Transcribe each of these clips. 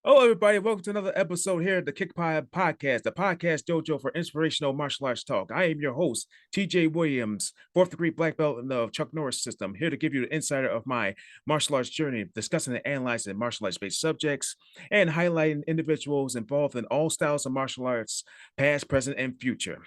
Hello, everybody. Welcome to another episode here at the Kickpod podcast, the podcast dojo for inspirational martial arts talk. I am your host, TJ Williams, fourth degree black belt in the Chuck Norris system, here to give you the insider of my martial arts journey, discussing and analyzing martial arts based subjects and highlighting individuals involved in all styles of martial arts, past, present, and future.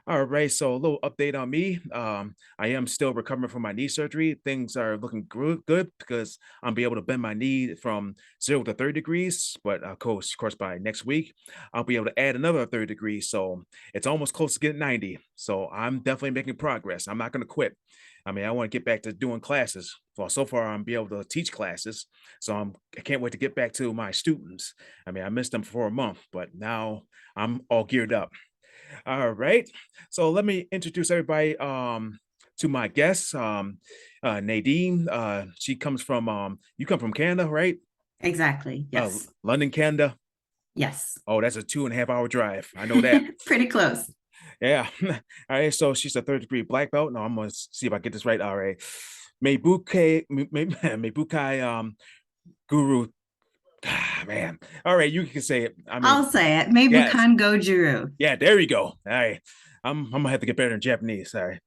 All right, so a little update on me. I am still recovering from my knee surgery. Things are looking good because I'm be able to bend my knee from 0 to 30 degrees. But of course, by next week, I'll be able to add another 30 degrees. So it's almost close to getting 90. So I'm definitely making progress. I'm not going to quit. I mean, I want to get back to doing classes. Well, so far I'm be able to teach classes, so I can't wait to get back to my students. I mean, I missed them for a month, but now I'm all geared up. All right. So let me introduce everybody to my guest, Nadine. She comes from you come from Canada, right? Exactly. Yes. London, Canada. Yes. Oh, that's a 2.5 hour drive. I know that. Pretty close. Yeah. All right. So she's a third degree black belt. No, I'm gonna see if I get this right. All right. Mebukai Guru. Ah, man. All right, you can say it. I I'll mean, say it. yes. Meibukan Gojuru. Yeah, there you go. All right. I'm gonna have to get better in Japanese. Sorry.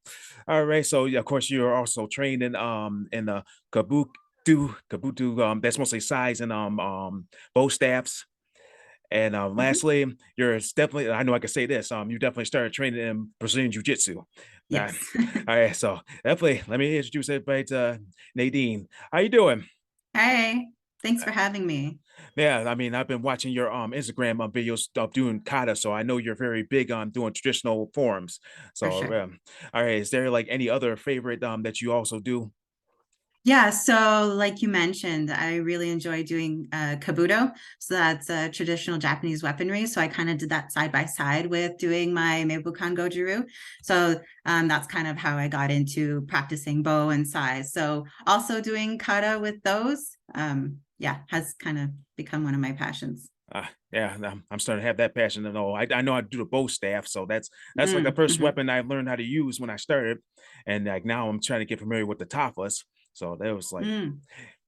All right. So yeah, of course you're also trained in the kabuto that's mostly size and bow staffs. And Mhm. lastly, you're definitely I know I can say this, you definitely started training in Brazilian Jiu-Jitsu. Uh, Yes. all right, so definitely let me introduce everybody to Nadine. How you doing? Hey, thanks for having me. Yeah, I mean, I've been watching your Instagram videos of doing kata, so I know you're very big on doing traditional forms. For So, sure. all right, is there like any other favorite that you also do? Yeah, so like you mentioned, I really enjoy doing kabuto. So that's traditional Japanese weaponry. So I kind of did that side by side with doing my Meibukan Gojuru. So that's kind of how I got into practicing bow and size. So also doing kata with those, yeah, has kind of become one of my passions. Yeah, I'm starting to have that passion to know. I know how to do the bow staff, so that's like the Mm, first mhm. weapon I learned how to use when I started, and like now I'm trying to get familiar with the tafas. So that was like, Mm,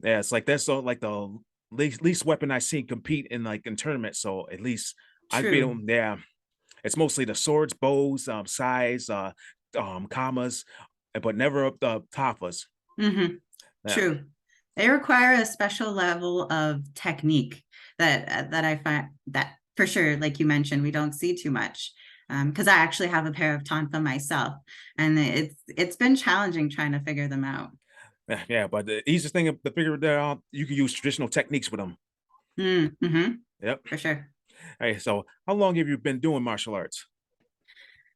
yeah, it's like that's so like the least weapon I see compete in like in tournaments. So at least I'd be true. able, yeah. It's mostly the swords, bows, size, commas, but never up the tafas. Hmm. Yeah. True. They require a special level of technique that I find that for sure, like you mentioned, we don't see too much. Because I actually have a pair of tonfa myself, and it's been challenging trying to figure them out. Yeah, but the easiest thing to figure that out, you can use traditional techniques with them. Mm-hmm. Yep. For sure. Hey, so how long have you been doing martial arts?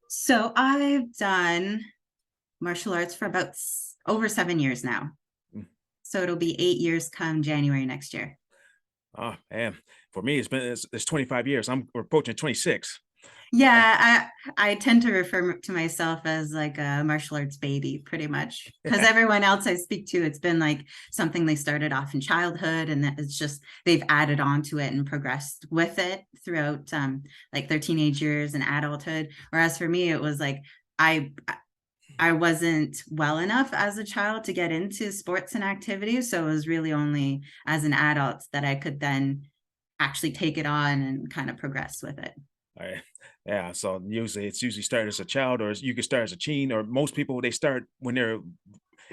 So I've done martial arts for about over 7 years now. Mm. So it'll be 8 years come January next year. Oh man, for me it's 25 years. I'm approaching 26. Yeah. Yeah, I tend to refer to myself as like a martial arts baby, pretty much, because everyone else I speak to, it's been like something they started off in childhood, and it's just they've added on to it and progressed with it throughout like their teenage years and adulthood. Whereas for me, it was like I I wasn't well enough as a child to get into sports and activities, so it was really only as an adult that I could then actually take it on and kind of progress with it. All right. Yeah, so it's usually start as a child, or you can start as a teen, or most people they start when they're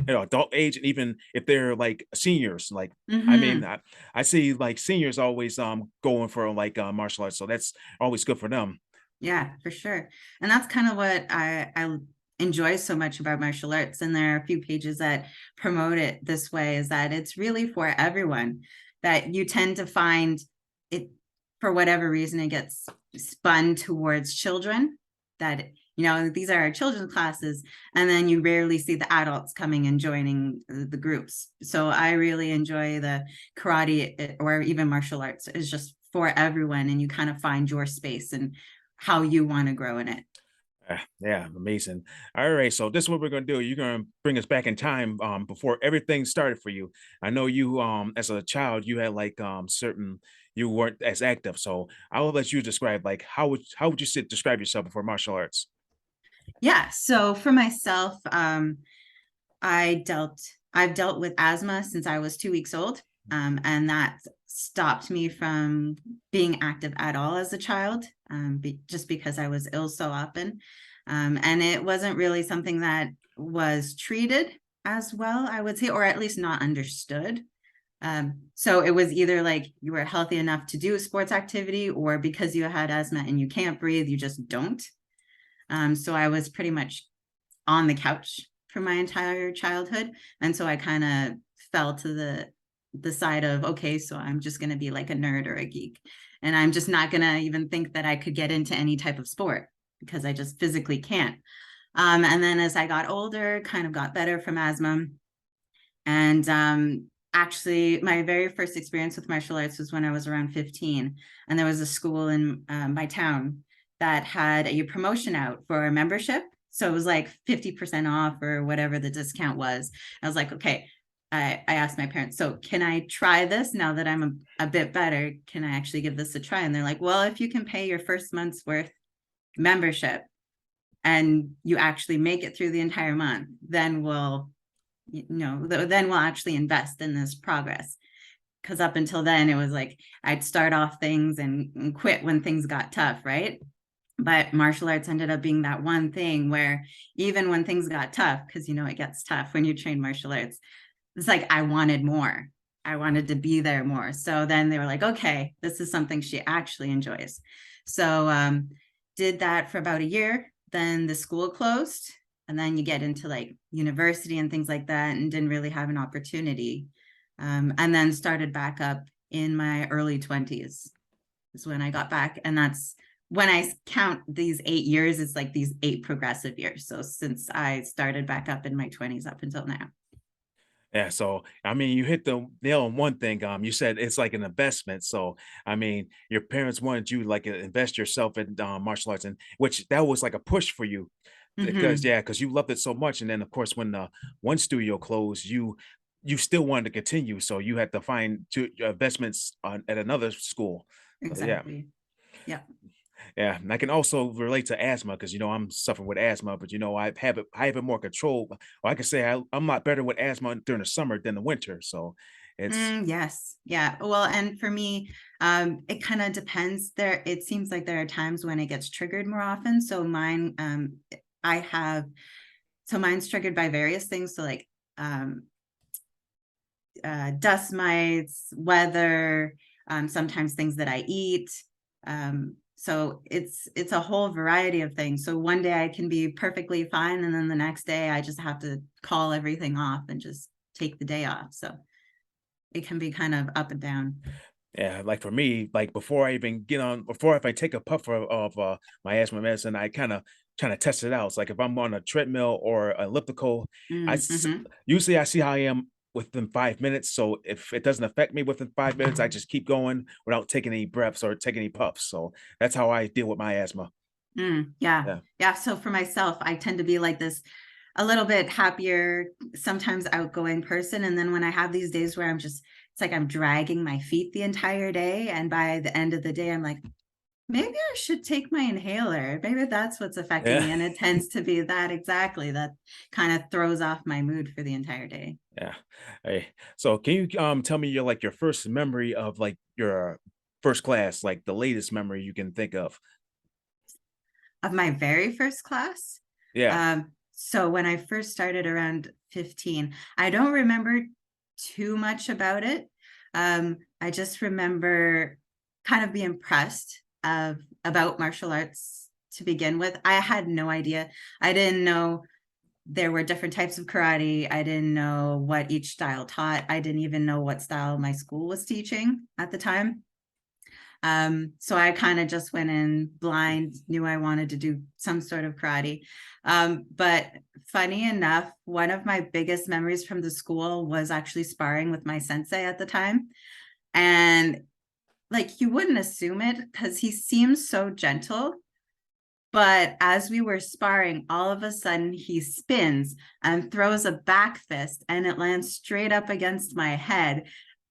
adult age, and even if they're like seniors, like I mean, Hmm. I see like seniors always going for like martial arts, so that's always good for them. Yeah, for sure. And that's kind of what I enjoy so much about martial arts. And there are a few pages that promote it this way, is that it's really for everyone, that you tend to find it for whatever reason it gets spun towards children, that these are our children's classes, and then you rarely see the adults coming and joining the groups. So I really enjoy the karate or even martial arts is just for everyone, and you kind of find your space and how you want to grow in it. Yeah, amazing. All right, so this is what we're gonna do. You're gonna bring us back in time before everything started for you. I know you as a child you had like certain you weren't as active, so I will let you describe like how would you describe yourself before martial arts? Yeah. So for myself, I dealt I've dealt with asthma since I was 2 weeks old. And that stopped me from being active at all as a child, just because I was ill so often. And it wasn't really something that was treated as well, I would say, or at least not understood. So it was either like you were healthy enough to do a sports activity, or because you had asthma and you can't breathe, you just don't. So I was pretty much on the couch for my entire childhood. And so I kind of fell to the side of, okay, so I'm just going to be like a nerd or a geek. And I'm just not going to even think that I could get into any type of sport because I just physically can't. And then as I got older, kind of got better from asthma. And actually, my very first experience with martial arts was when I was around 15. And there was a school in my town that had a promotion out for a membership. So it was like 50% off or whatever the discount was. I was like, okay, I asked my parents, so can I try this now that I'm a bit better? Can I actually give this a try? And they're like, well, if you can pay your first month's worth membership and you actually make it through the entire month, then then we'll actually invest in this progress. Because up until then, it was like I'd start off things and quit when things got tough, right? But martial arts ended up being that one thing where even when things got tough, because it gets tough when you train martial arts, it's like I wanted more. I wanted to be there more. So then they were like, okay, this is something she actually enjoys. So did that for about a year. Then the school closed. And then you get into like university and things like that, and didn't really have an opportunity. And then started back up in my early 20s is when I got back. And that's when I count these 8 years, it's like these 8 progressive years. So since I started back up in my 20s up until now. Yeah, so I mean, you hit the nail on one thing. You said it's like an investment. So I mean, your parents wanted you like invest yourself in martial arts, and which that was like a push for you because Mm-hmm. yeah, because you loved it so much. And then of course, when the one studio closed, you still wanted to continue, so you had to find two investments at another school. So yeah. Exactly. Yeah. Yeah, and I can also relate to asthma because I'm suffering with asthma, but I have it more control. Or I can say I'm a lot better with asthma during the summer than the winter. So it's Yes. Yeah. Well, and for me, it kind of depends. It seems like there are times when it gets triggered more often. So mine, I have, so mine's triggered by various things. So like um, dust mites, weather, sometimes things that I eat. So it's a whole variety of things. So one day I can be perfectly fine, and then the next day I just have to call everything off and just take the day off. So it can be kind of up and down. yeah, like for me, like before if I take a puff of my asthma medicine, I kind of test it out. It's like if I'm on a treadmill or elliptical, Mm-hmm. usually I see how I am within 5 minutes. So if it doesn't affect me within 5 minutes, I just keep going without taking any breaths or taking any puffs. So that's how I deal with my asthma. Yeah. Yeah. Yeah. So for myself, I tend to be like this a little bit happier, sometimes outgoing person. And then when I have these days where it's like I'm dragging my feet the entire day. And by the end of the day, I'm like, maybe I should take my inhaler. Maybe that's what's affecting Yeah. me. And it tends to be that exactly that kind of throws off my mood for the entire day. Yeah. Hey, so can you tell me your first memory of like your first class, like the latest memory you can think of? Of my very first class, Yeah. so when I first started around 15, I don't remember too much about it. I just remember kind of being impressed about martial arts to begin with. I had no idea. I didn't know there were different types of karate. I didn't know what each style taught. I didn't even know what style my school was teaching at the time. So I kind of just went in blind, knew I wanted to do some sort of karate. But funny enough, one of my biggest memories from the school was actually sparring with my sensei at the time. And like you wouldn't assume it because he seems so gentle. But as we were sparring, all of a sudden he spins and throws a back fist and it lands straight up against my head.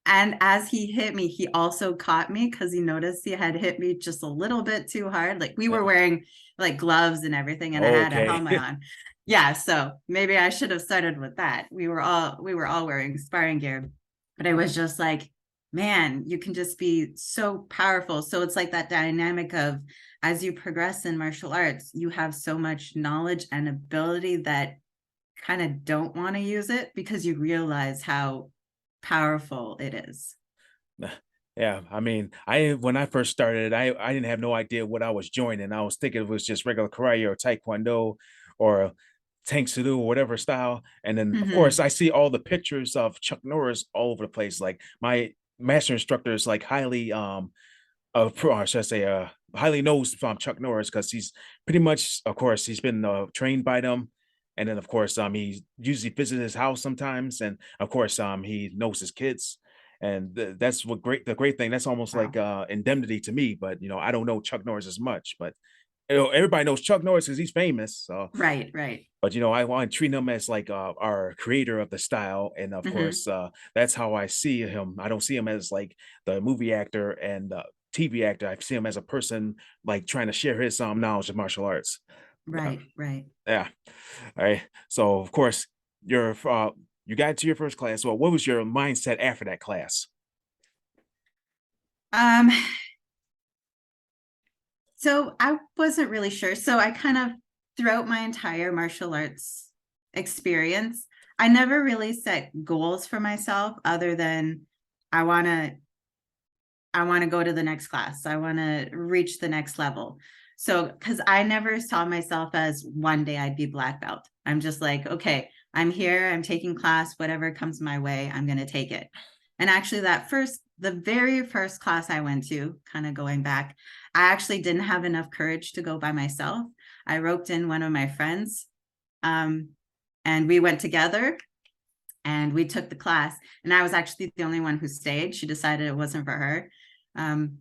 And as he hit me, he also caught me because he noticed he had hit me just a little bit too hard. Like we were wearing like gloves and everything, and I had a Okay. helmet on. Yeah, so maybe I should have started with that. We were all wearing sparring gear. but I was just like, man, you can just be so powerful. So it's like that dynamic of, as you progress in martial arts, you have so much knowledge and ability that kind of don't want to use it because you realize how powerful it is. Yeah, I mean, I when I first started, I didn't have no idea what I was joining. I was thinking it was just regular karate or taekwondo or Tang Soo or whatever style. And then of course Mhm. I see all the pictures of Chuck Norris all over the place. Like my master instructor is like highly or should I say highly knows from Chuck Norris because he's pretty much, of course, he's been trained by them. And then of course he usually visits his house sometimes, and of course he knows his kids. And that's what the great thing. That's almost like Wow. indemnity to me, but I don't know Chuck Norris as much, but everybody knows Chuck Norris because he's famous. So, Right, right. but I want to treat him as like our creator of the style, and of Mhm. course, that's how I see him. I don't see him as like the movie actor and TV actor. I see him as a person like trying to share his knowledge of martial arts. Yeah, Right, right. yeah. All right. So, of course, you got to your first class. Well, what was your mindset after that class? Um, so I wasn't really sure. So I kind of, throughout my entire martial arts experience, I never really set goals for myself other than I want to I want to go to the next class. I want to reach the next level. So, because I never saw myself as one day I'd be black belt. I'm just like, okay, I'm here, I'm taking class, whatever comes my way, I'm going to take it. And actually, the very first class I went to, kind of going back, I actually didn't have enough courage to go by myself. I roped in one of my friends, um, and we went together and we took the class, and I was actually the only one who stayed. She decided it wasn't for her. Um,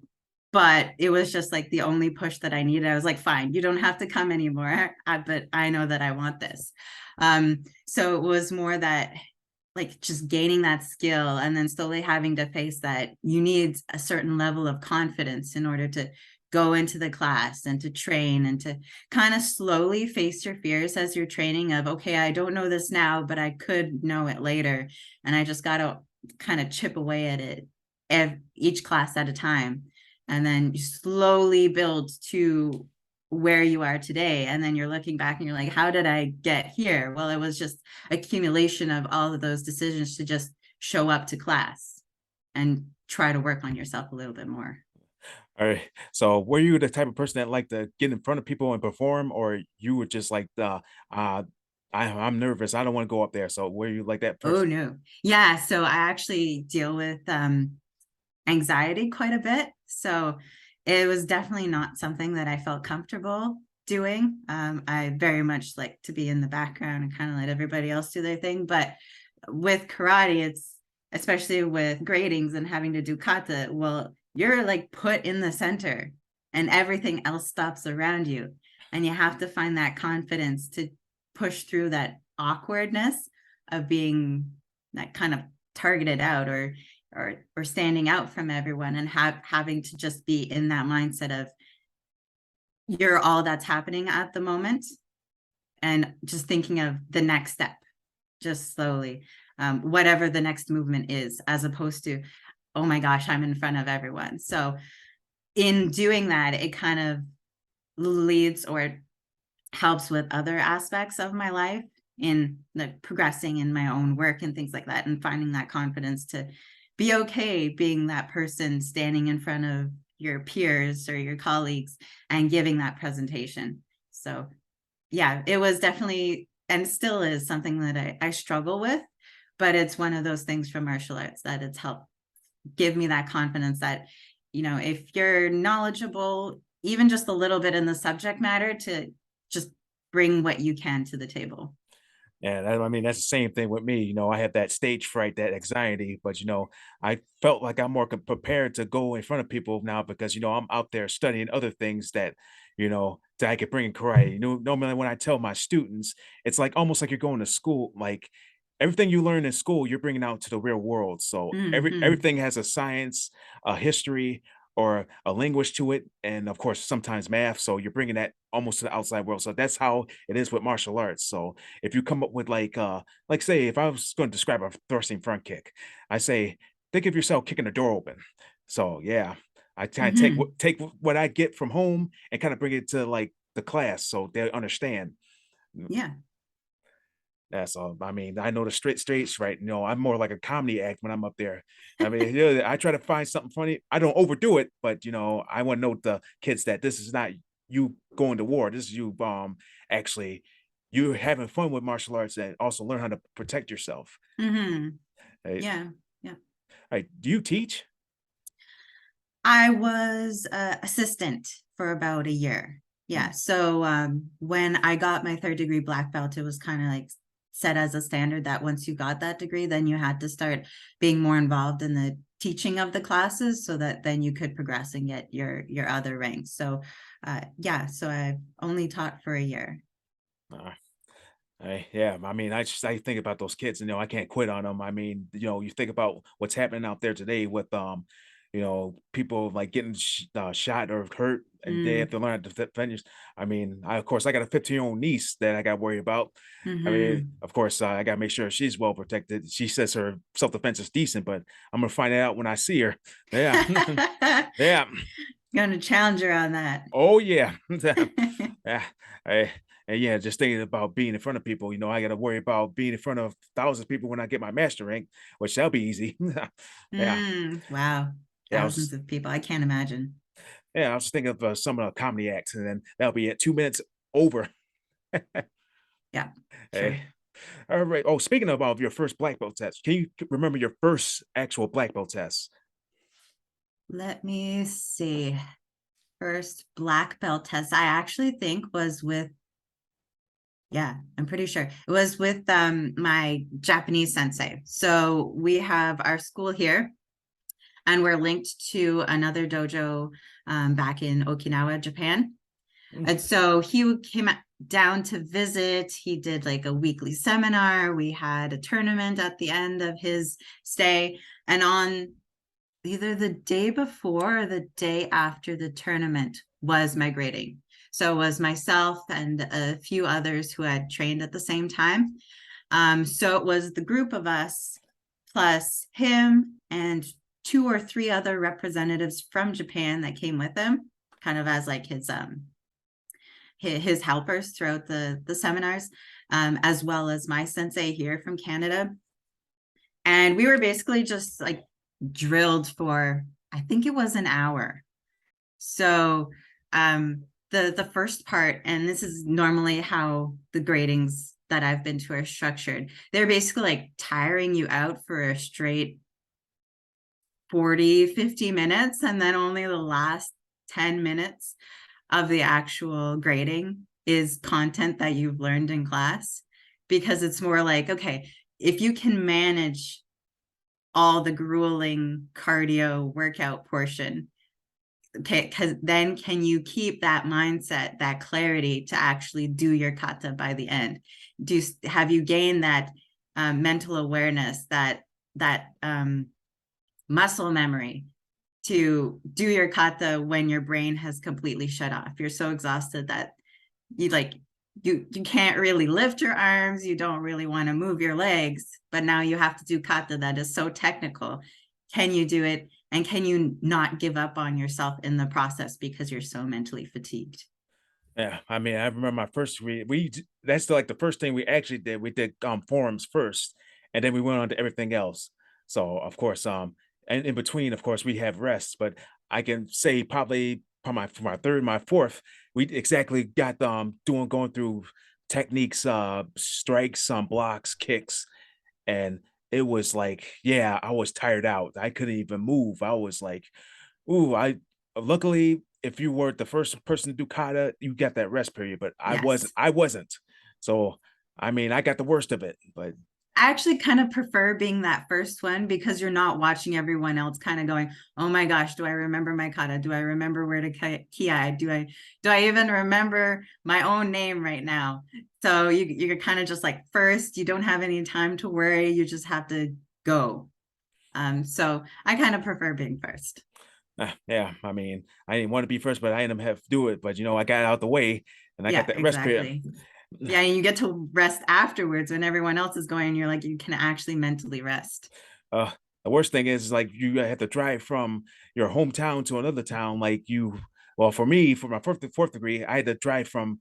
but it was just like the only push that I needed. I was like, fine, you don't have to come anymore. But I know that I want this. So it was more that, like, just gaining that skill and then slowly having to face that you need a certain level of confidence in order to go into the class and to train and to kind of slowly face your fears as you're training of, okay, I don't know this now, but I could know it later. And I just got to kind of chip away at it each class at a time. And then you slowly build to where you are today. And then you're looking back and you're like, how did I get here? Well, it was just accumulation of all of those decisions to just show up to class and try to work on yourself a little bit more. All right. So, were you the type of person that liked to get in front of people and perform, or you were just like I'm nervous. I don't want to go up there. So, were you like that Oh person? no. Yeah. So I actually deal with anxiety quite a bit. So it was definitely not something that I felt comfortable doing. I very much like to be in the background and kind of let everybody else do their thing. But with karate, it's especially with gradings and having to do kata, well, you're like put in the center and everything else stops around you. And you have to find that confidence to push through that awkwardness of being that kind of targeted out or standing out from everyone and having to just be in that mindset of you're all that's happening at the moment and just thinking of the next step, just slowly, whatever the next movement is, as opposed to, oh my gosh, I'm in front of everyone. So in doing that, it kind of leads or helps with other aspects of my life in like progressing in my own work and things like that, and finding that confidence to be okay being that person standing in front of your peers or your colleagues and giving that presentation. So yeah, it was definitely and still is something that I struggle with, but it's one of those things from martial arts that it's helped give me that confidence that, if you're knowledgeable, even just a little bit in the subject matter, to just bring what you can to the table. Yeah, I mean, that's the same thing with me. I had that stage fright, that anxiety, but I felt like I'm more prepared to go in front of people now because I'm out there studying other things that I could bring in karate. Normally when I tell my students, it's like almost like you're going to school, like everything you learn in school, you're bringing out to the real world. So Hmm. everything has a science, a history, or a language to it, and of course sometimes math. So you're bringing that almost to the outside world. So that's how it is with martial arts. So if you come up with like say if I was going to describe a thrusting front kick, I say think of yourself kicking a door open. So yeah, I kind of Hmm. take what I get from home and kind of bring it to like the class so they understand. Yeah. That's all. I mean, I know the straight right. I'm more like a comedy act when I'm up there. I mean, yeah, I try to find something funny. I don't overdo it, but I want to note the kids that this is not you going to war. This is you actually you having fun with martial arts and also learn how to protect yourself. Hmm. Right? Yeah. Yeah. Right. Do you teach? I was a assistant for about a year. Mm. Yeah. So when I got my third degree black belt, it was kind of like set as a standard that once you got that degree, then you had to start being more involved in the teaching of the classes so that then you could progress and get your other ranks. So yeah, so I only taught for a year. Uh, yeah, I mean, I think about those kids, and I can't quit on them. I mean, you think about what's happening out there today with people like getting shot or hurt, and they have Mm, to learn how to defend. I mean, of course, I got a 15-year-old niece that I got to worry about. I mean, hmm. of course, I got to make sure she's well protected. She says her self defense is decent, but I'm gonna find it out when I see her. Yeah, yeah. Gonna challenge her on that. Oh yeah. Yeah. I, and yeah, just thinking about being in front of people, I got to worry about being in front of thousands of people when I get my master rank, which that'll be easy. Yeah. Wow. Yeah. Thousands of people. I can't imagine. I was just thinking of some of the comedy acts, and then that'll be at 2 minutes over. Yeah, Hey. sure. All right. Oh, speaking of your first black belt test, can you remember your first actual black belt test? Let me see. First black belt test I actually think was with, yeah, I'm pretty sure it was with my Japanese sensei. So we have our school here and we're linked to another dojo back in Okinawa, Japan. Mm. And so he came down to visit. He did like a weekly seminar. We had a tournament at the end of his stay. And on either the day before or the day after the tournament was my grading. So it was myself and a few others who had trained at the same time. So it was the group of us plus him and two or three other representatives from Japan that came with him, kind of as like his helpers throughout the seminars, as well as my sensei here from Canada. And we were basically just like drilled for, I think it was an hour. So the first part, and this is normally how the gradings that I've been to are structured, they're basically like tiring you out for a straight 40-50 minutes, and then only the last 10 minutes of the actual grading is content that you've learned in class, because it's more like, okay, if you can manage all the grueling cardio workout portion, okay, because then can you keep that mindset, that clarity to actually do your kata by the end? Have you gained that mental awareness, that muscle memory to do your kata when your brain has completely shut off? You're so exhausted that you like you can't really lift your arms, you don't really want to move your legs, but now you have to do kata that is so technical. Can you do it, and can you not give up on yourself in the process because you're so mentally fatigued? Yeah, I mean, I remember my first that's like the first thing we actually did. We did forums first, and then we went on to everything else. So of course, and in between, of course, we have rests. But I can say probably for my third, my fourth, we exactly got going through techniques, strikes, blocks, kicks, and it was like, yeah, I was tired out. I couldn't even move. I was like, ooh, I luckily, if you were the first person to do kata, you got that rest period, but I wasn't. Yes. I wasn't. So, I mean, I got the worst of it, but I actually kind of prefer being that first one because you're not watching everyone else kind of going, oh my gosh, do I remember my kata? Do I remember where to ki? Do I even remember my own name right now? So you're kind of just like first, you don't have any time to worry. You just have to go. So I kind of prefer being first. Yeah, I mean, I didn't want to be first, but I ended up have to do it. But I got out the way, and I got Yeah, that rest period. exactly. Yeah, and you get to rest afterwards when everyone else is going. You're like, you can actually mentally rest. Uh, the worst thing is like you have to drive from your hometown to another town. Well, for me, for my fourth degree, I had to drive from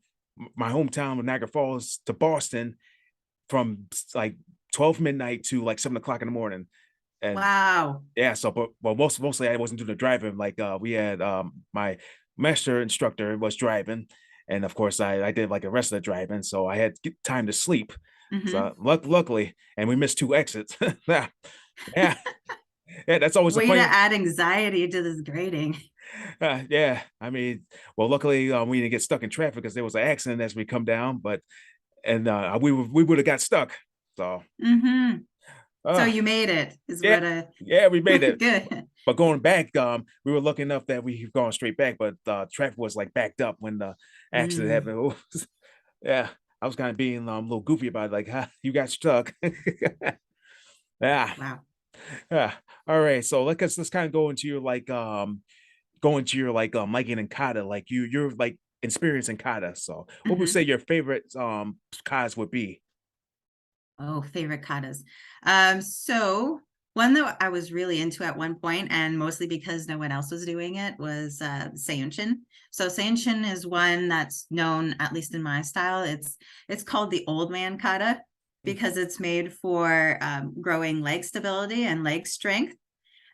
my hometown of Niagara Falls to Boston from like 12 midnight to like 7 o'clock in the morning. And Wow. yeah, so but mostly I wasn't doing the driving. Like we had my master instructor was driving, and of course I did like the rest of the driving, so I had time to sleep. Hmm. So luckily, and we missed two exits. Yeah, yeah, yeah. That's always a Way to funny. add anxiety to this grading. Yeah, I mean, well, luckily we didn't get stuck in traffic because there was an accident as we come down, but and we would have got stuck. So Hmm. So uh you made it, is yeah, what a yeah, we made it. good. But going back, we were lucky enough that we gone straight back, but traffic was like backed up when the accident Mm, happened. Yeah, I was kind of being a little goofy about it, like, huh, you got stuck. Yeah, wow. yeah. All right, so let's kind of go into your liking and kata, like you're like experiencing kata. So what would you say Hmm. your favorite katas would be? Oh, favorite katas. So one that I was really into at one point, and mostly because no one else was doing it, was Seiyunchin. So Seiyunchin is one that's known, at least in my style. It's called the old man kata because it's made for growing leg stability and leg strength.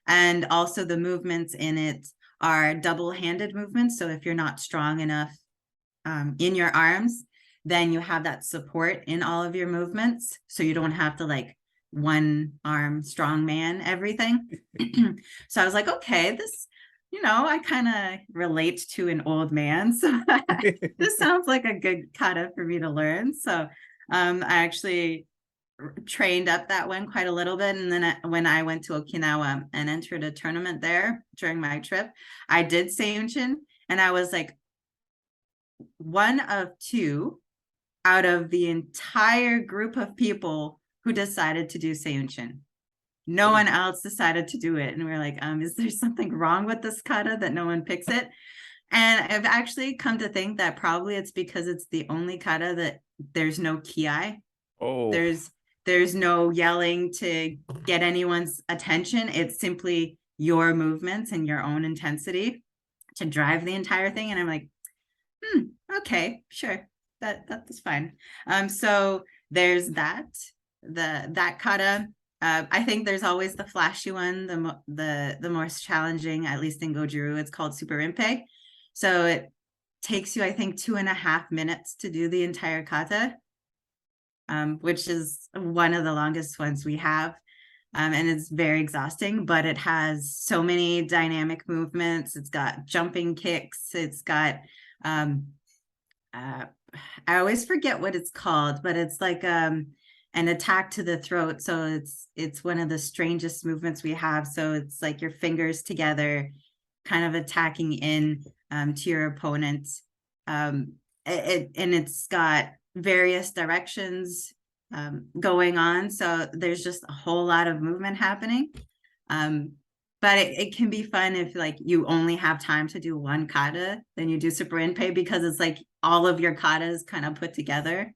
And also the movements in it are double-handed movements. So if you're not strong enough in your arms, then you have that support in all of your movements. So you don't have to like one arm strong man everything. So I was like, okay, I kind of relate to an old man. So this sounds like a good kata for me to learn. So I actually trained up that one quite a little bit. And then when I went to Okinawa and entered a tournament there during my trip, I did Seiyunchin, and I was like one of two out of the entire group of people who decided to do Seiyunchin. No one else decided to do it. And we are like, is there something wrong with this kata that no one picks it? And I've actually come to think that probably it's because it's the only kata that there's no kiai. Oh, There's no yelling to get anyone's attention. It's simply your movements and your own intensity to drive the entire thing. And I'm like, okay, sure. That's fine. So there's that kata. I think there's always the flashy one, the most challenging, at least in Goju-ryu. It's called Super Rinpei. So it takes you, I think, 2.5 minutes to do the entire kata, which is one of the longest ones we have. And it's very exhausting, but it has so many dynamic movements. It's got jumping kicks. It's got uh, I always forget what it's called, but it's like an attack to the throat. So it's one of the strangest movements we have. So it's like your fingers together, kind of attacking in to your opponent. And it's got various directions going on. So there's just a whole lot of movement happening. But it can be fun if like you only have time to do one kata, then you do Super Inpei because it's like all of your katas kind of put together.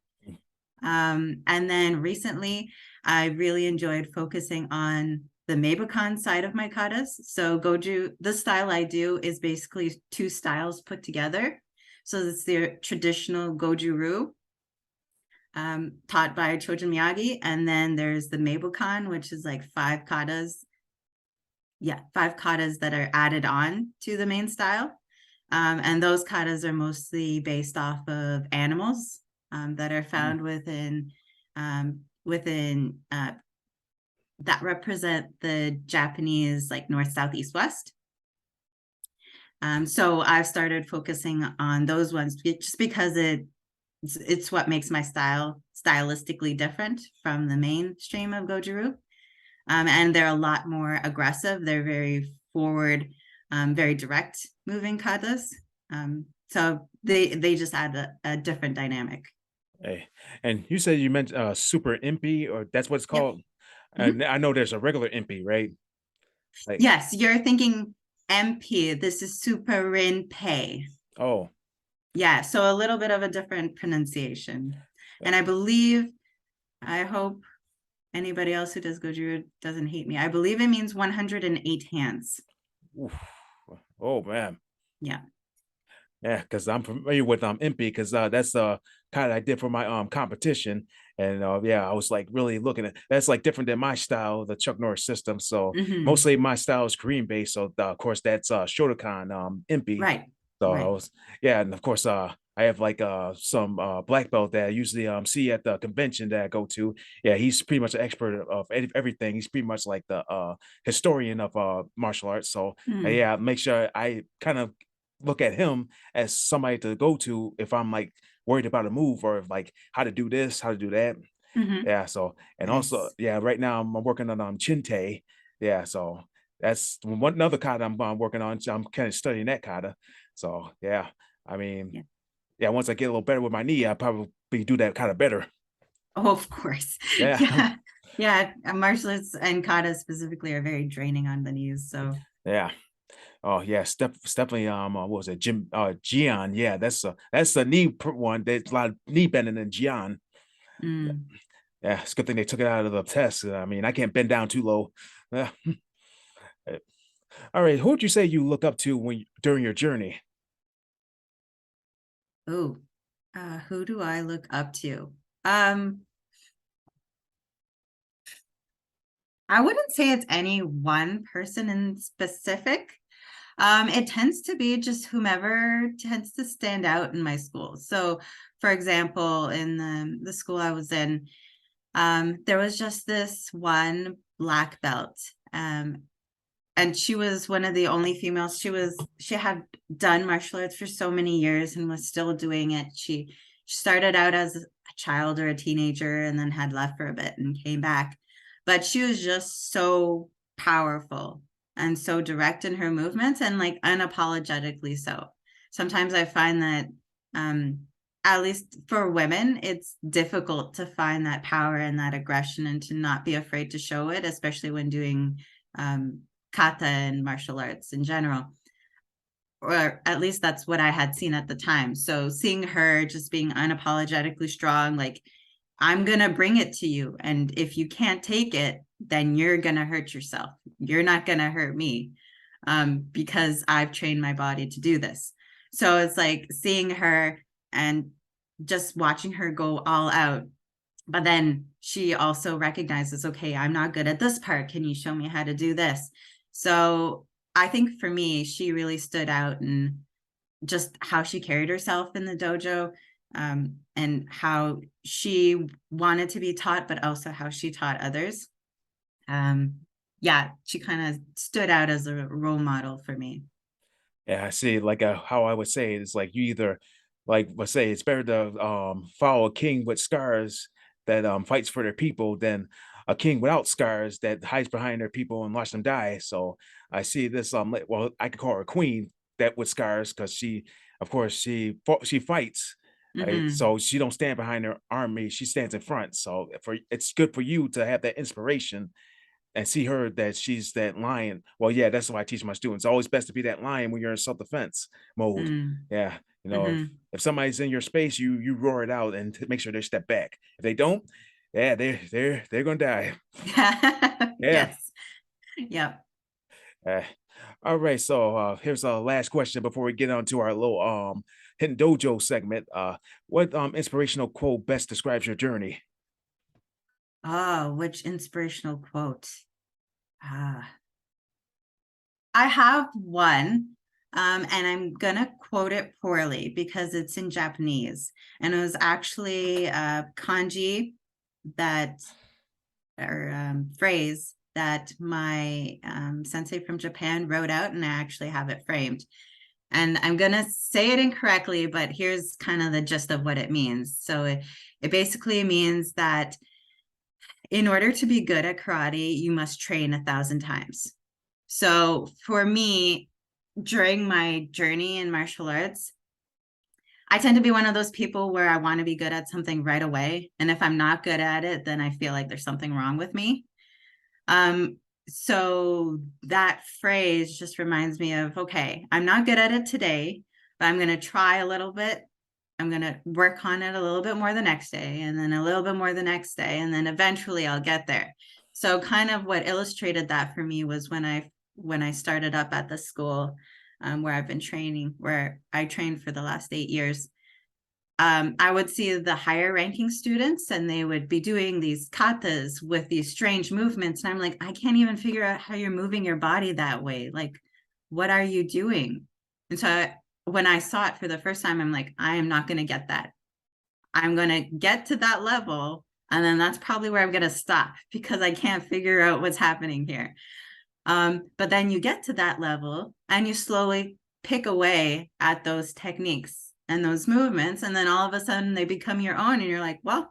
And then recently, I really enjoyed focusing on the Meibukan side of my katas. So Goju, the style I do is basically two styles put together. So it's the traditional Goju-ryu, taught by Chojun Miyagi. And then there's the Meibukan, which is like five katas that are added on to the main style. And those katas are mostly based off of animals that are found within that represent the Japanese like north, south, east, west. So I've started focusing on those ones just because it's what makes my style stylistically different from the mainstream of Goju-ryu. And they're a lot more aggressive. They're very forward, very direct moving katas. So they just add a different dynamic. hey. And you said you meant super impy, or that's what it's Yep. called. Mhm. And I know there's a regular impy, right? Like, Yes, you're thinking MP. This is Superin-pei. Oh, Yeah, so a little bit of a different pronunciation. And I hope anybody else who does Goju doesn't hate me. I believe it means 108 hands. oof. Oh man. Yeah. Yeah, because I'm familiar with MP because that's kind of I did for my competition, and yeah, I was like really looking at that's like different than my style, the Chuck Norris system. So Hmm. mostly my style is Korean based. So of course that's Shotokan MP. Right. So I Right. was yeah, and of course I have like some black belt that I usually see at the convention that I go to. Yeah, he's pretty much an expert of everything. He's pretty much like the historian of martial arts. So Mm. yeah, make sure I kind of look at him as somebody to go to if I'm like worried about a move or if, like how to do this, how to do that. Hmm. Yeah. So and also, Nice. yeah, right now I'm working on Chinte. Yeah. So that's one another kata I'm working on. So I'm kind of studying that kata. So yeah, I mean, Yeah. yeah, once I get a little better with my knee, I probably do that kind of better. Oh, of course. Yeah. Yeah. Yeah. Martial arts and kata specifically are very draining on the knees. So, Yeah. Oh yeah, definitely. What was it, Gian? Yeah, that's the knee one. There's a lot of knee bending in Gian. mm. Yeah, it's a good thing they took it out of the test. I mean, I can't bend down too low. Yeah. All right, who would you say you look up to during your journey? Oh, who do I look up to? Um, I wouldn't say it's any one person in specific. It tends to be just whomever tends to stand out in my school. So, for example, in the school I was in, there was just this one black belt. And she was one of the only females. She had done martial arts for so many years and was still doing it. She started out as a child or a teenager and then had left for a bit and came back. But she was just so powerful and so direct in her movements and like unapologetically so. Sometimes I find that um at least for women, it's difficult to find that power and that aggression and to not be afraid to show it, especially when doing um kata and martial arts in general, or at least that's what I had seen at the time. So seeing her just being unapologetically strong, like, I'm gonna bring it to you, and if you can't take it, then you're gonna hurt yourself. You're not gonna hurt me, because I've trained my body to do this. So it's like seeing her and just watching her go all out, but then she also recognizes, okay, I'm not good at this part, can you show me how to do this? So I think for me, she really stood out in just how she carried herself in the dojo, and how she wanted to be taught, but also how she taught others. um yeah, she kind of stood out as a role model for me. Yeah, I see. Like how I would say it is like you either like let's say it's better to follow a king with scars that fights for their people than a king without scars that hides behind their people and watch them die. So I see this well I could call her a queen that with scars because she of course she fights. Right? Hmm. So she don't stand behind her army; she stands in front. So for it's good for you to have that inspiration and see her that she's that lion. Well, yeah, that's why I teach my students. It's always best to be that lion when you're in self-defense mode. Mm. Yeah, Hmm. if somebody's in your space, you roar it out and make sure they step back. If they don't, yeah, they're gonna die. Yeah. Yes. Yep. Uh, all right. So here's a last question before we get on to our little hidden dojo segment. What inspirational quote best describes your journey? Oh, which inspirational quote? Ah, I have one, and I'm gonna quote it poorly because it's in Japanese, and it was actually a kanji that or phrase that my sensei from Japan wrote out, and I actually have it framed. And I'm gonna say it incorrectly, but here's kind of the gist of what it means. So it basically means that in order to be good at karate, you must train 1,000 times. So for me, during my journey in martial arts, I tend to be one of those people where I want to be good at something right away. And if I'm not good at it, then I feel like there's something wrong with me. Um, so that phrase just reminds me of, okay, I'm not good at it today, but I'm going to try a little bit. I'm going to work on it a little bit more the next day, and then a little bit more the next day, and then eventually I'll get there. So kind of what illustrated that for me was when I started up at the school where I've been training, where I trained for the last 8 years. I would see the higher ranking students, and they would be doing these katas with these strange movements. And I'm like, I can't even figure out how you're moving your body that way. Like, what are you doing? And so when I saw it for the first time, I'm like, I am not going to get that. I'm going to get to that level. And then that's probably where I'm going to stop, because I can't figure out what's happening here. But then you get to that level and you slowly pick away at those techniques and those movements, and then all of a sudden they become your own, and you're like, well,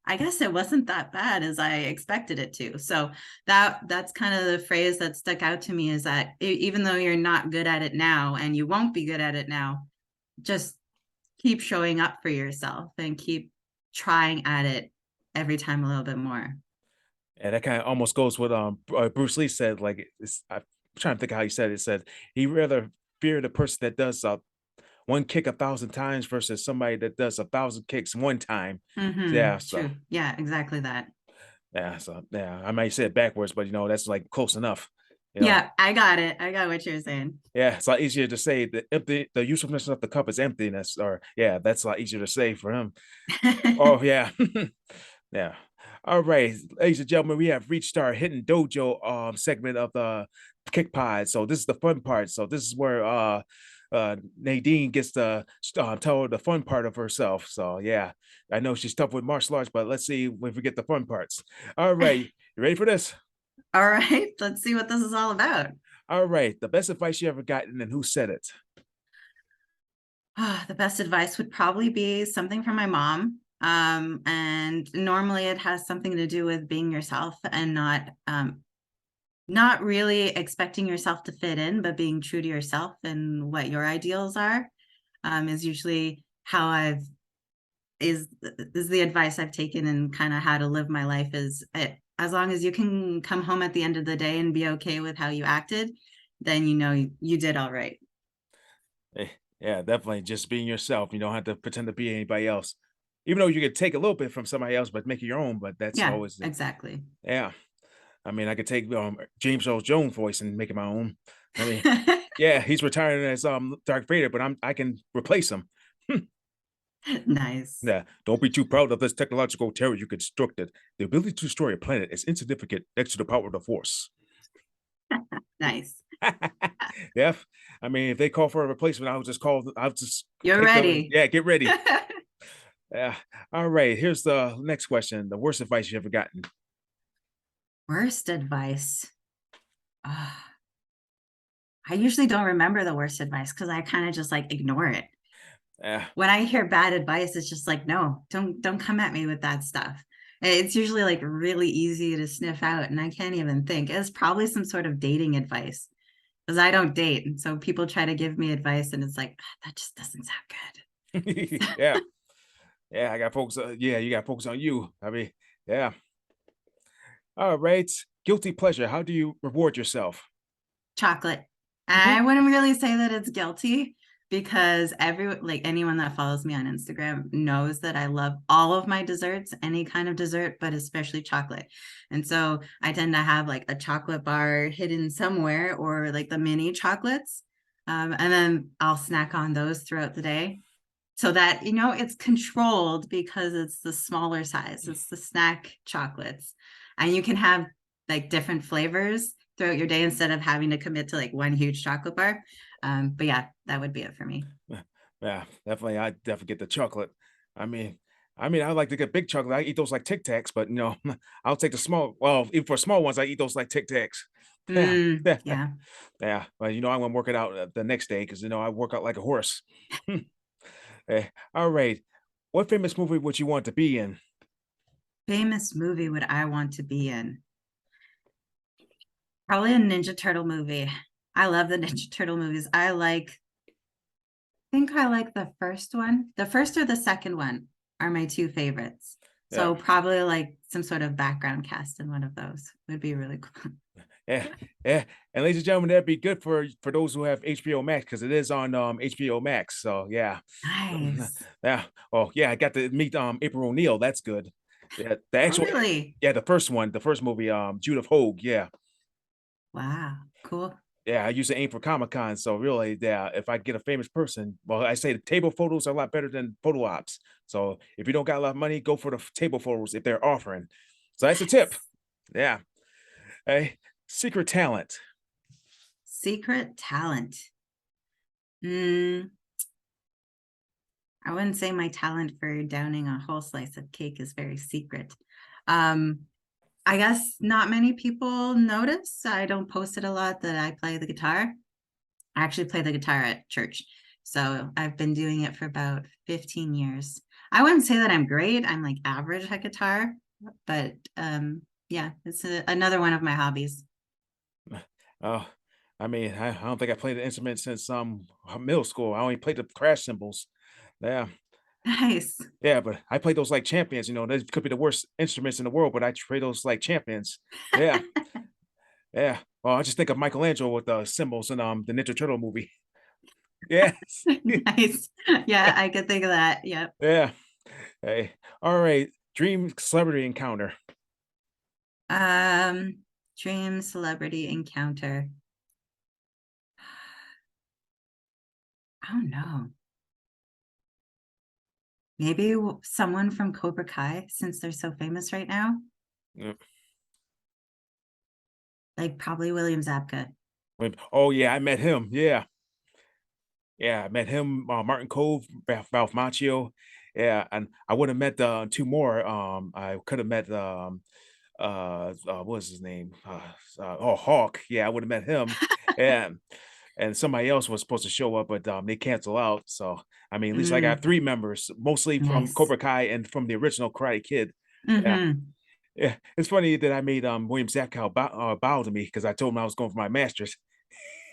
I guess it wasn't that bad as I expected it to. So that's kind of the phrase that stuck out to me, is that even though you're not good at it now, and you won't be good at it now, just keep showing up for yourself and keep trying at it every time a little bit more. And that kind of almost goes with Bruce Lee said, like, I'm trying to think how he said it. He said he rather fear the person that does one kick 1,000 times versus somebody that does 1,000 kicks one time. Yeah, so True. Yeah, exactly that. yeah, I might say it backwards, but that's like close enough. Yeah, I got it. I got what you're saying. Yeah, it's a lot easier to say the usefulness of the cup is emptiness, or yeah, that's a lot easier to say for him. Oh yeah. Yeah. All right, ladies and gentlemen, we have reached our hidden dojo segment of the Kickpod. So this is the fun part. So this is where Nadyeine gets to tell her the fun part of herself. So yeah, I know she's tough with martial arts, but let's see if we get the fun parts. All right, you ready for this? All right, let's see what this is all about. All right, the best advice you ever gotten and who said it? The best advice would probably be something from my mom. And normally it has something to do with being yourself, and not really expecting yourself to fit in, but being true to yourself and what your ideals are, is usually how is the advice I've taken, and kind of how to live my life is, as long as you can come home at the end of the day and be okay with how you acted, then you did all right. Yeah, definitely just being yourself. You don't have to pretend to be anybody else. Even though you could take a little bit from somebody else, but make it your own. But that's Yeah, always exactly. yeah. I mean, I could take James Earl Jones voice and make it my own. I mean, yeah, he's retiring as Darth Vader, but I can replace him. Nice. Yeah, don't be too proud of this technological terror you constructed. The ability to destroy a planet is insignificant next to the power of the Force. Nice. Yeah, I mean, if they call for a replacement, I'll just You're take them. ready. Yeah, get ready. Yeah. All right. Here's the next question. The worst advice you ever gotten? Worst advice. I usually don't remember the worst advice, because I kind of just like ignore it. Yeah. When I hear bad advice, it's just like, no, don't come at me with that stuff. It's usually like really easy to sniff out, and I can't even think. It's probably some sort of dating advice, because I don't date. And so people try to give me advice, and it's like, that just doesn't sound good. Yeah. Yeah. I got focus. Yeah, you got to focus on you. I mean, yeah. All right. Guilty pleasure. How do you reward yourself? Chocolate. Mhm. I wouldn't really say that it's guilty, because anyone that follows me on Instagram knows that I love all of my desserts, any kind of dessert, but especially chocolate. And so I tend to have like a chocolate bar hidden somewhere, or like the mini chocolates. And then I'll snack on those throughout the day, so that, it's controlled, because it's the smaller size. It's the snack chocolates. And you can have like different flavors throughout your day, instead of having to commit to like one huge chocolate bar. But yeah, that would be it for me. Yeah, definitely. I definitely get the chocolate. I mean, I like to get big chocolate. I eat those like Tic Tacs, but I'll take the small. Well, even for small ones, I eat those like Tic Tacs. Yeah, yeah, Yeah. yeah. But I'm gonna work it out the next day because I work out like a horse. All right. What famous movie would you want to be in? Famous movie would I want to be in? Probably a Ninja Turtle movie. I love the Ninja Turtle movies. Think I like the first one. The first or the second one are my two favorites. Yeah, So probably like some sort of background cast in one of those would be really cool. Yeah, yeah. And ladies and gentlemen, that'd be good for those who have HBO Max because it is on HBO Max. So yeah. Nice. Yeah. Oh yeah, I got to meet April O'Neil. That's good. Yeah, the Oh, actual really? yeah, the first one, the first movie, Judith Hogue. Yeah. Wow. Cool. Yeah, I used to aim for Comic-Con. So really, yeah, if I get a famous person, well, I say the table photos are a lot better than photo ops. So if you don't got a lot of money, go for the table photos if they're offering. So that's a tip. Nice. Yeah. Hey, secret talent. Secret talent. Mm, I wouldn't say my talent for downing a whole slice of cake is very secret. Um, I guess not many people notice. I don't post it a lot that I play the guitar. I actually play the guitar at church. So I've been doing it for about 15 years. I wouldn't say that I'm great. I'm like average at guitar, but yeah, it's another one of my hobbies. Oh, I mean, I don't think I played an instrument since middle school. I only played the crash cymbals. Yeah. Nice. Yeah, but I played those like champions, those could be the worst instruments in the world, but I play those like champions. Yeah, yeah. Well, I just think of Michelangelo with the cymbals in the Ninja Turtle movie. Yes. Nice. Yeah, I could think of that. Yep. Yeah. Hey. All right. Dream celebrity encounter. Um, dream celebrity encounter. I don't know. Maybe someone from Cobra Kai, since they're so famous right now. Yeah. Like probably William Zabka. Oh yeah, I met him. Yeah. Yeah, I met him, Martin Cove, Ralph Macchio. Yeah, and I would have met two more. I could have met what was his name? Hawk. Yeah, I would have met him. And somebody else was supposed to show up, but they cancel out. So I mean, at least I got Mm, three members, mostly from nice. Cobra Kai and from the original Karate Kid. Yeah. Mm-hmm. Yeah, it's funny that I made William Zabka bow to me because I told him I was going for my master's.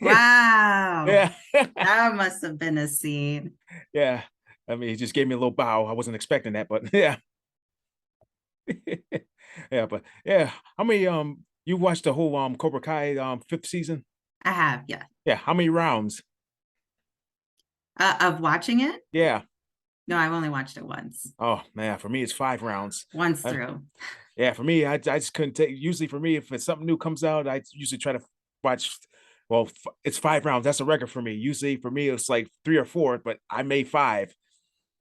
Wow. Yeah, That must have been a scene. yeah. I mean, he just gave me a little bow. I wasn't expecting that, but yeah. Yeah, but yeah. How many you watched the whole Cobra Kai fifth season? I have, yeah. Yeah, how many rounds? Of watching it? Yeah. No, I've only watched it once. Oh man, for me it's 5 rounds. Once Uh, through. yeah, for me, I just couldn't take. Usually, for me, if it's something new comes out, I usually try to watch. Well, it's 5 rounds. That's a record for me. Usually, for me, it's like three or four, but I made five.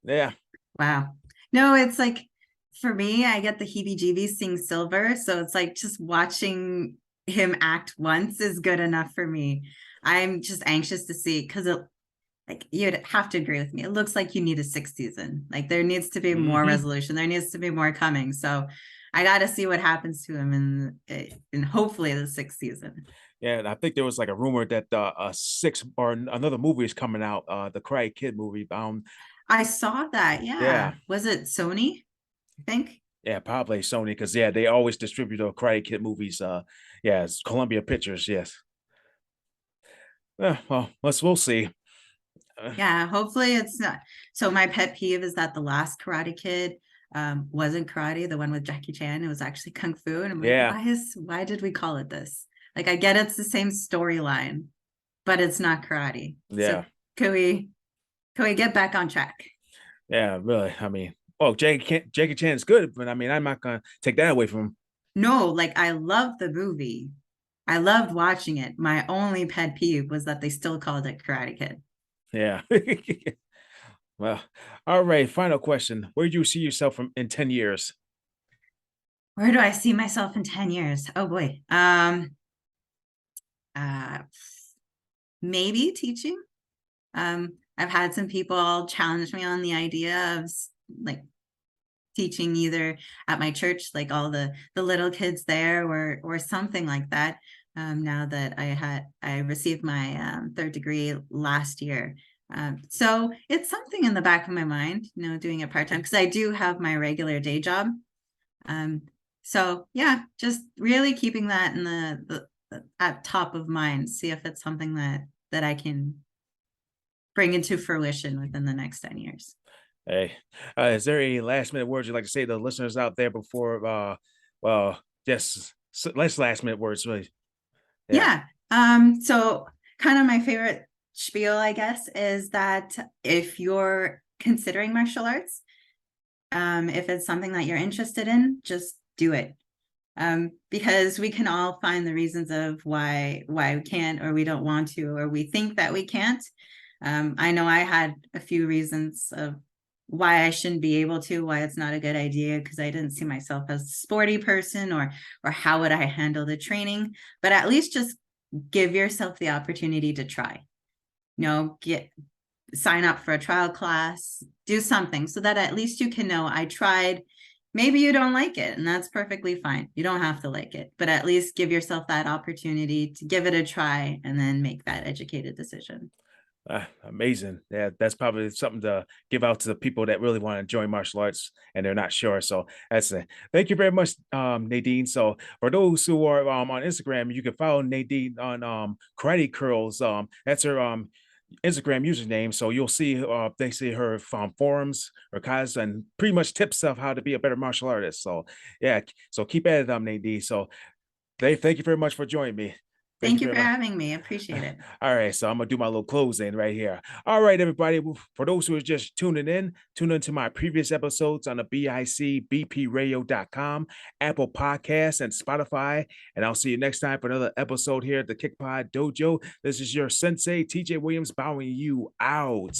Yeah, Wow. No, it's like for me, I get the heebie-jeebies seeing Silver. So it's like just watching him act once is good enough for me. I'm just anxious to see because it like you'd have to agree with me. It looks like you need a sixth season. Like there needs to be more hmm resolution. There needs to be more coming. So I got to see what happens to him in hopefully the sixth season. yeah. And I think there was like a rumor that a six or another movie is coming out. The Karate Kid movie. I saw that. Yeah, Yeah. Was it Sony? I think. yeah, probably Sony because yeah, they always distribute the Karate Kid movies. Yeah, it's Columbia Pictures. Yes. Well, we'll see. Uh, Yeah, hopefully it's not. So my pet peeve is that the last Karate Kid wasn't karate, the one with Jackie Chan. It was actually kung fu. And I'm like, yeah, why did we call it this? Like I get it's the same storyline, but it's not karate. So yeah. can we get back on track? Yeah, really. I mean, oh, Jackie Chan's good, but I mean, I'm not gonna take that away from him. No, like I love the movie. I loved watching it. My only pet peeve was that they still called it Karate Kid. Yeah. Well, all right. Final question: where do you see yourself from in 10 years? Where do I see myself in 10 years? Oh boy. Uh maybe teaching. I've had some people challenge me on the idea of like teaching either at my church, like all the little kids there, or something like that. Now that I received my third degree last year. So it's something in the back of my mind, doing it part-time because I do have my regular day job. So yeah, just really keeping that in the at top of mind, see if it's something that I can bring into fruition within the next 10 years. Hey, is there any last minute words you'd like to say to the listeners out there before? Well, just last minute words, really. Yeah. Yeah. So kind of my favorite spiel, I guess, is that if you're considering martial arts, if it's something that you're interested in, just do it. Because we can all find the reasons of why we can't, or we don't want to, or we think that we can't. I know I had a few reasons of why I shouldn't be able to, why it's not a good idea, because I didn't see myself as a sporty person, or how would I handle the training. But at least just give yourself the opportunity to try. Sign up for a trial class, do something so that at least you can know I tried. Maybe you don't like it, and that's perfectly fine. You don't have to like it, but at least give yourself that opportunity to give it a try and then make that educated decision. Amazing. Yeah, that's probably something to give out to the people that really want to join martial arts and they're not sure. So that's it. Thank you very much, Nadyeine. So for those who are on Instagram, you can follow Nadyeine on Karate Curls. That's her Instagram username. So you'll see they see her forums or class and pretty much tips of how to be a better martial artist. So yeah, so keep at it, Nadyeine. So thank you very much for joining me. Thank you Thank you very for much. having me. I appreciate it. All right, so I'm gonna do my little closing right here. All right, everybody. For those who are just tuning in, tune into my previous episodes on the BICBPRadio.com, Apple Podcasts, and Spotify. And I'll see you next time for another episode here at the Kickpod Dojo. This is your sensei, TJ Williams, bowing you out.